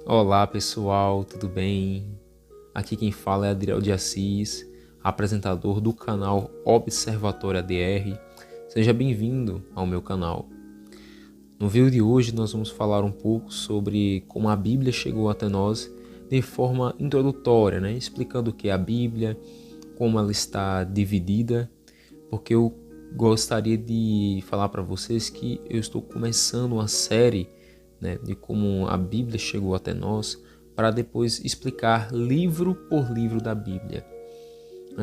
Olá pessoal, tudo bem? Aqui quem fala é Adriel de Assis, apresentador do canal Observatório ADR. Seja bem-vindo ao meu canal. No vídeo de hoje nós vamos falar um pouco sobre como a Bíblia chegou até nós de forma introdutória, explicando o que é a Bíblia, como ela está dividida, porque eu gostaria de falar para vocês que eu estou começando uma série de como a Bíblia chegou até nós, para depois explicar livro por livro da Bíblia.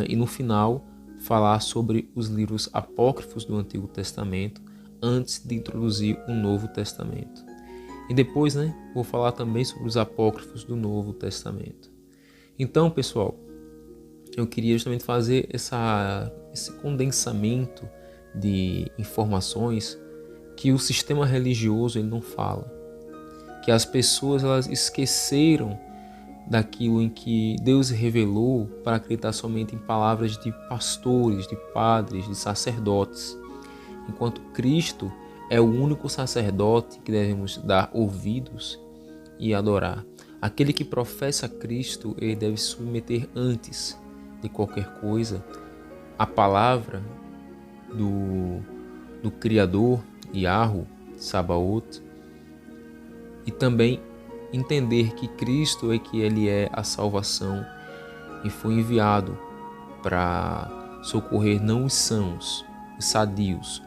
E no final, falar sobre os livros apócrifos do Antigo Testamento, antes de introduzir o Novo Testamento. E depois, vou falar também sobre os apócrifos do Novo Testamento. Então, pessoal, eu queria justamente fazer esse condensamento de informações que o sistema religioso ele não fala. Que as pessoas elas esqueceram daquilo em que Deus revelou para acreditar somente em palavras de pastores, de padres, de sacerdotes, enquanto Cristo é o único sacerdote que devemos dar ouvidos e adorar. Aquele que professa Cristo, ele deve se submeter antes de qualquer coisa à palavra do Criador, Yahweh, Sabaoth, e também entender que Cristo é que Ele é a salvação e foi enviado para socorrer não os sãos, os sadios,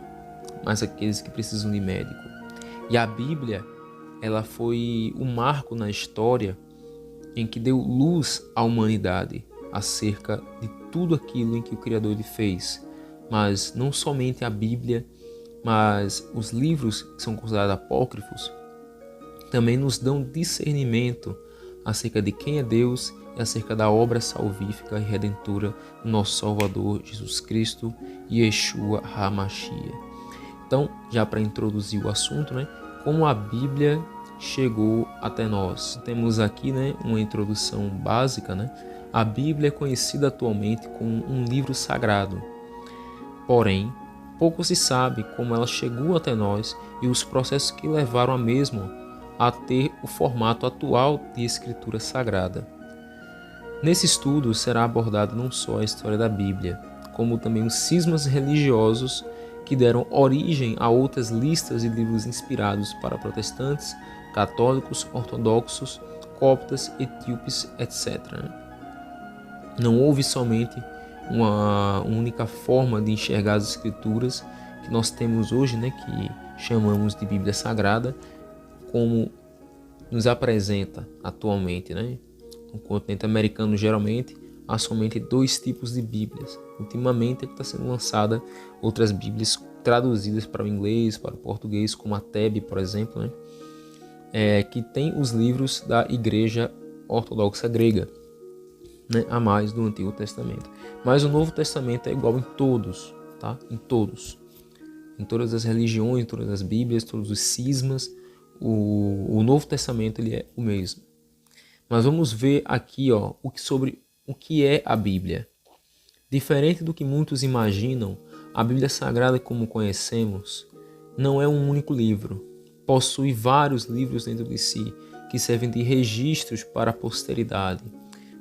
mas aqueles que precisam de médico. E a Bíblia, ela foi um marco na história em que deu luz à humanidade acerca de tudo aquilo em que o Criador lhe fez. Mas não somente a Bíblia, mas os livros que são considerados apócrifos também nos dão discernimento acerca de quem é Deus e acerca da obra salvífica e redentora do nosso Salvador Jesus Cristo e Yeshua HaMashiach. Então, já para introduzir o assunto, como a Bíblia chegou até nós. Temos aqui uma introdução básica. A Bíblia é conhecida atualmente como um livro sagrado. Porém, pouco se sabe como ela chegou até nós e os processos que levaram a mesma a ter o formato atual de escritura sagrada. Nesse estudo será abordada não só a história da Bíblia, como também os cismas religiosos que deram origem a outras listas de livros inspirados para protestantes, católicos, ortodoxos, coptas, etíopes, etc. Não houve somente uma única forma de enxergar as escrituras que nós temos hoje, que chamamos de Bíblia Sagrada, como nos apresenta atualmente. No continente americano, geralmente, há somente 2 tipos de Bíblias. Ultimamente, está sendo lançada outras Bíblias traduzidas para o inglês, para o português, como a TEB, por exemplo, que tem os livros da Igreja Ortodoxa Grega, a mais do Antigo Testamento. Mas o Novo Testamento é igual em todos, tá? Em todos. Em todas as religiões, em todas as Bíblias, todos os cismas, o Novo Testamento ele é o mesmo. Mas vamos ver aqui sobre o que é a Bíblia. Diferente do que muitos imaginam, a Bíblia Sagrada como conhecemos não é um único livro. Possui vários livros dentro de si que servem de registros para a posteridade.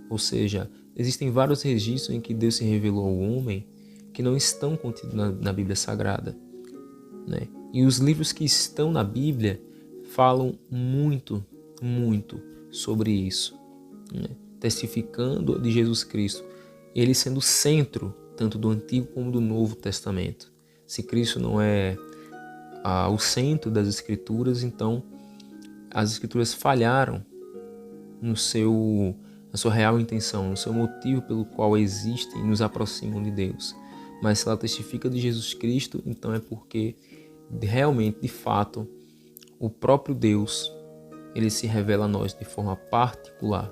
Ou seja, existem vários registros em que Deus se revelou ao homem que não estão contidos na Bíblia Sagrada. E os livros que estão na Bíblia falam muito sobre isso, testificando de Jesus Cristo, ele sendo o centro tanto do Antigo como do Novo Testamento. Se Cristo não é o centro das Escrituras, então as Escrituras falharam na sua real intenção, no seu motivo pelo qual existem e nos aproximam de Deus. Mas se ela testifica de Jesus Cristo, então é porque realmente, de fato, o próprio Deus, ele se revela a nós de forma particular.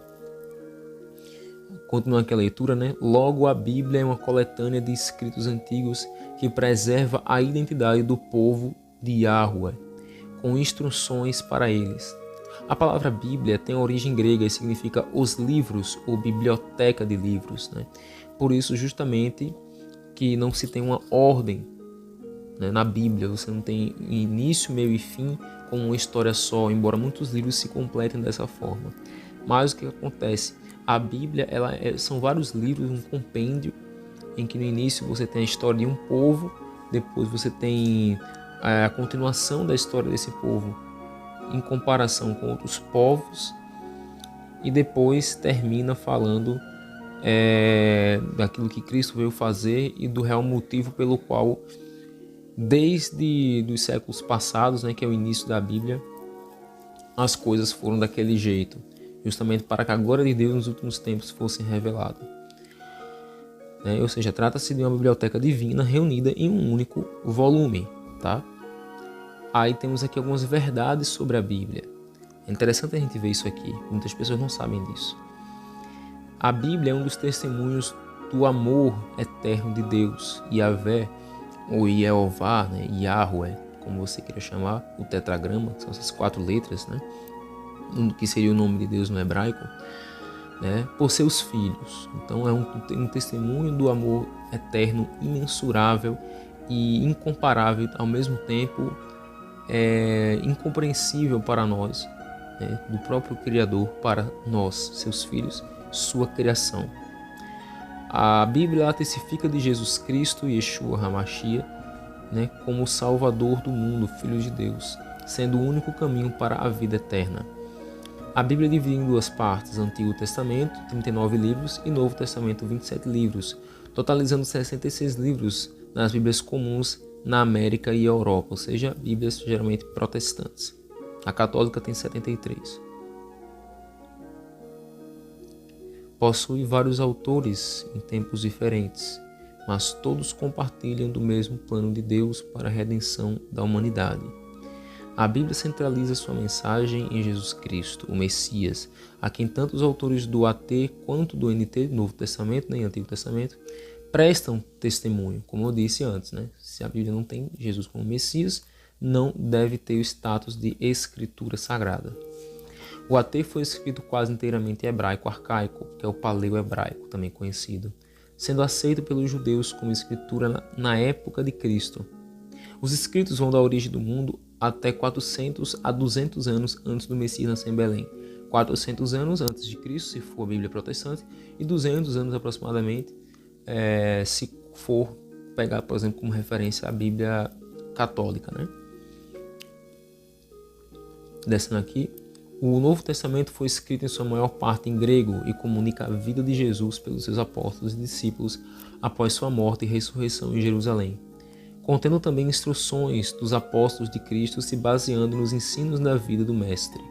Continuando aqui a leitura, Logo a Bíblia é uma coletânea de escritos antigos que preserva a identidade do povo de Yahweh, com instruções para eles. A palavra Bíblia tem origem grega e significa os livros ou biblioteca de livros. Por isso, justamente, que não se tem uma ordem na Bíblia, você não tem início, meio e fim como uma história só, embora muitos livros se completem dessa forma. Mas o que acontece? A Bíblia são vários livros, um compêndio, em que no início você tem a história de um povo, depois você tem a continuação da história desse povo em comparação com outros povos, e depois termina falando daquilo que Cristo veio fazer e do real motivo pelo qual, desde os séculos passados, que é o início da Bíblia, as coisas foram daquele jeito, justamente para que a glória de Deus nos últimos tempos fosse revelada. Ou seja, trata-se de uma biblioteca divina reunida em um único volume, tá? Aí temos aqui algumas verdades sobre a Bíblia. É interessante a gente ver isso aqui, muitas pessoas não sabem disso. A Bíblia é um dos testemunhos do amor eterno de Deus, Yahvé, ou Yehová, Yahweh, como você queira chamar, o tetragrama, são essas 4 letras, que seria o nome de Deus no hebraico, por seus filhos. Então é um testemunho do amor eterno, imensurável e incomparável, ao mesmo tempo incompreensível para nós, do próprio Criador para nós, seus filhos, sua criação. A Bíblia testifica de Jesus Cristo, Yeshua HaMashiach, como o Salvador do mundo, Filho de Deus, sendo o único caminho para a vida eterna. A Bíblia é dividida em 2 partes, Antigo Testamento, 39 livros, e Novo Testamento, 27 livros, totalizando 66 livros nas Bíblias comuns na América e Europa, ou seja, Bíblias geralmente protestantes. A católica tem 73. Possui vários autores em tempos diferentes, mas todos compartilham do mesmo plano de Deus para a redenção da humanidade. A Bíblia centraliza sua mensagem em Jesus Cristo, o Messias, a quem tanto os autores do AT quanto do NT, Novo Testamento e Antigo Testamento, prestam testemunho. Como eu disse antes, se a Bíblia não tem Jesus como Messias, não deve ter o status de Escritura Sagrada. O AT foi escrito quase inteiramente em hebraico arcaico, que é o paleo-hebraico, também conhecido, sendo aceito pelos judeus como escritura na época de Cristo. Os escritos vão da origem do mundo até 400 a 200 anos antes do Messias nascer em Belém. 400 anos antes de Cristo, se for a Bíblia protestante, e 200 anos aproximadamente, se for pegar, por exemplo, como referência a Bíblia católica. Descendo aqui, o Novo Testamento foi escrito em sua maior parte em grego e comunica a vida de Jesus pelos seus apóstolos e discípulos após sua morte e ressurreição em Jerusalém, contendo também instruções dos apóstolos de Cristo se baseando nos ensinos da vida do Mestre.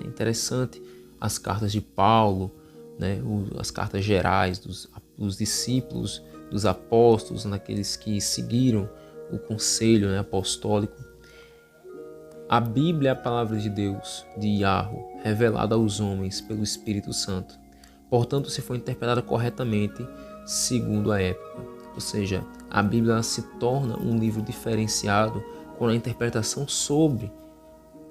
É interessante as cartas de Paulo, as cartas gerais dos discípulos, dos apóstolos, naqueles que seguiram o conselho apostólico. A Bíblia é a palavra de Deus, de Yahweh, revelada aos homens pelo Espírito Santo. Portanto, se for interpretada corretamente, segundo a época. Ou seja, a Bíblia se torna um livro diferenciado quando a interpretação sobre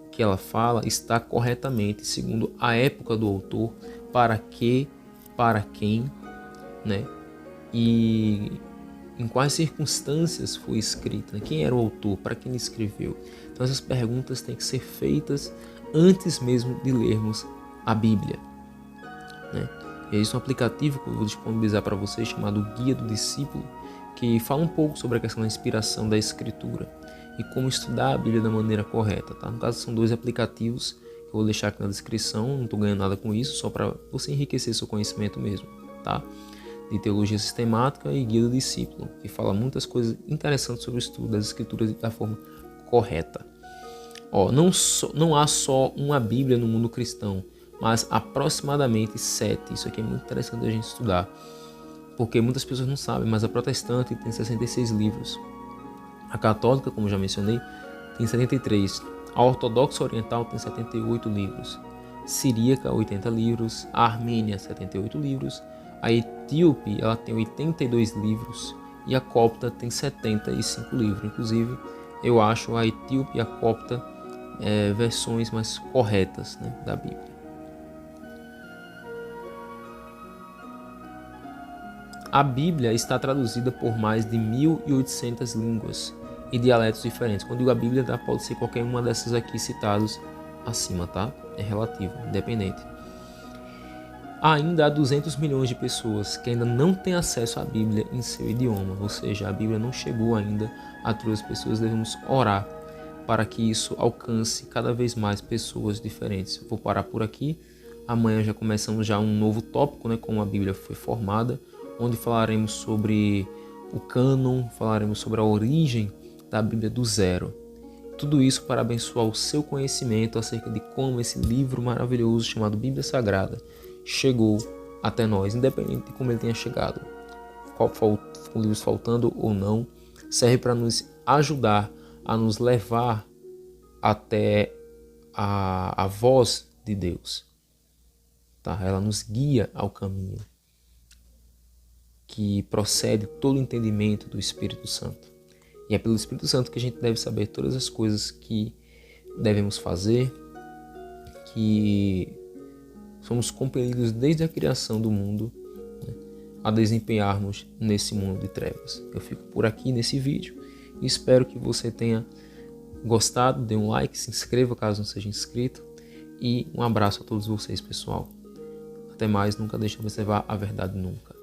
o que ela fala está corretamente, segundo a época do autor, para que, para quem, e em quais circunstâncias foi escrita, quem era o autor, para quem ele escreveu. Então essas perguntas têm que ser feitas antes mesmo de lermos a Bíblia. E existe um aplicativo que eu vou disponibilizar para vocês chamado Guia do Discípulo, que fala um pouco sobre a questão da inspiração da Escritura e como estudar a Bíblia da maneira correta. No caso, são 2 aplicativos que eu vou deixar aqui na descrição, não estou ganhando nada com isso, só para você enriquecer seu conhecimento mesmo, de teologia sistemática e Guia do Discípulo, que fala muitas coisas interessantes sobre o estudo das Escrituras da forma correta. Não há só uma Bíblia no mundo cristão, mas aproximadamente 7. Isso aqui é muito interessante a gente estudar, porque muitas pessoas não sabem, mas a protestante tem 66 livros. A católica, como já mencionei, tem 73. A ortodoxa oriental tem 78 livros. Siríaca, 80 livros. A Armênia, 78 livros. A Etíope, ela tem 82 livros. E a Copta tem 75 livros. Inclusive, eu acho a Etíope e a Copta versões mais corretas da Bíblia. A Bíblia está traduzida por mais de 1.800 línguas e dialetos diferentes. Quando digo a Bíblia, pode ser qualquer uma dessas aqui citadas acima, tá? É relativo, independente. Ainda há 200 milhões de pessoas que ainda não têm acesso à Bíblia em seu idioma, ou seja, a Bíblia não chegou ainda a todas as pessoas. Devemos orar para que isso alcance cada vez mais pessoas diferentes. Vou parar por aqui. Amanhã já começamos um novo tópico, né, como a Bíblia foi formada, onde falaremos sobre o cânon, falaremos sobre a origem da Bíblia do zero. Tudo isso para abençoar o seu conhecimento acerca de como esse livro maravilhoso chamado Bíblia Sagrada chegou até nós, independente de como ele tenha chegado. Com livros faltando ou não, serve para nos ajudar a nos levar até a voz de Deus. Tá? Ela nos guia ao caminho que procede todo o entendimento do Espírito Santo. E é pelo Espírito Santo que a gente deve saber todas as coisas que devemos fazer, que somos compelidos desde a criação do mundo, né, a desempenharmos nesse mundo de trevas. Eu fico por aqui nesse vídeo e espero que você tenha gostado. Dê um like, se inscreva caso não seja inscrito e um abraço a todos vocês, pessoal. Até mais, nunca deixe de observar a verdade nunca.